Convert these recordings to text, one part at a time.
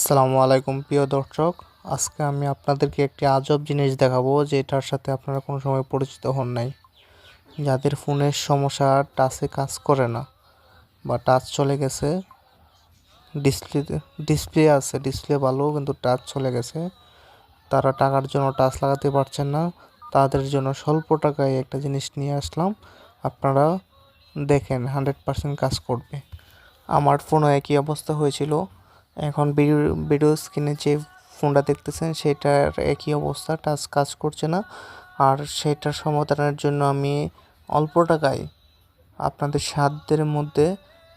আসসালামু আলাইকুম প্রিয় দর্শক। আজকে আমি আপনাদেরকে একটি আজব জিনিস দেখাবো যেটার সাথে আপনারা কোনো সময় পরিচিত হন নাই। যাদের ফোনের সমস্যা টাচে কাজ করে না বা টাচ চলে গেছে, ডিসপ্লে আছে, ডিসপ্লে ভালো কিন্তু টাচ চলে গেছে, তারা টাকার জন্য টাচ লাগাতে পারছেন না, তাদের জন্য স্বল্প টাকায় একটা জিনিস নিয়ে আসলাম। আপনারা দেখেন 100% কাজ করবে। আমার ফোনও একই অবস্থা হয়েছিল। এখন ভিডিও স্ক্রিনে যে ফোনটা দেখতেছেন সেটার একই অবস্থা, টাচ কাজ করছে না। আর সেটার সমাধানের জন্য আমি অল্প টাকায় আপনাদের সাধ্যের মধ্যে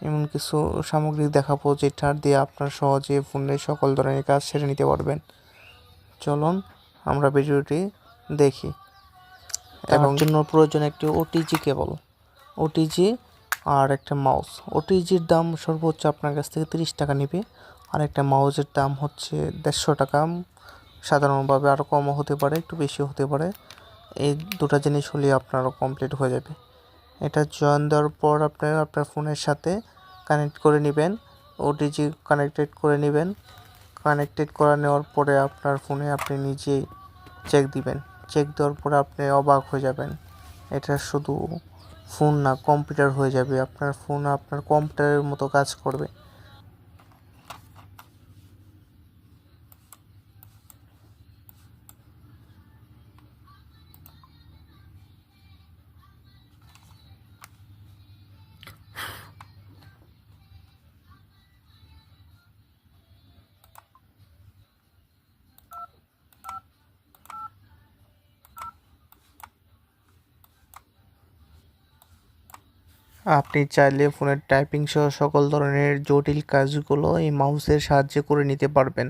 এমন কিছু সামগ্রী দেখাবো যেটা দিয়ে আপনার সহজে ফোনের সকল ধরনের কাজ সেরে নিতে পারবেন। চলুন আমরা ভিডিওটি দেখি। এবং জন্য প্রয়োজন একটি ওটিজি কেবল, ওটিজি আর একটা মাউস। ওটিজির দাম সর্বোচ্চ আপনার কাছ থেকে 30 টাকা নেবে, আর একটা মাউসের দাম হচ্ছে 150 টাকা। সাধারণভাবে আরও কমও হতে পারে, একটু বেশিও হতে পারে। এই দুটো জিনিস হলে আপনারও কমপ্লিট হয়ে যাবে। এটা জয়েন দেওয়ার পর আপনার ফোনের সাথে কানেক্ট করে নেবেন, ওটিজি কানেক্টেড করে নেবেন। কানেক্টেড করে নেওয়ার পরে আপনার ফোনে আপনি নিজেই চেক দিবেন। চেক দেওয়ার পরে আপনি অবাক হয়ে যাবেন। এটা শুধু ফোন না, কম্পিউটার হয়ে যাবে। আপনার ফোন আপনার কম্পিউটারের মতো কাজ করবে। আপনি চাইলে ফোনের টাইপিং সহ সকল ধরনের জটিল কাজগুলো এই মাউসের সাহায্যে করে নিতে পারবেন।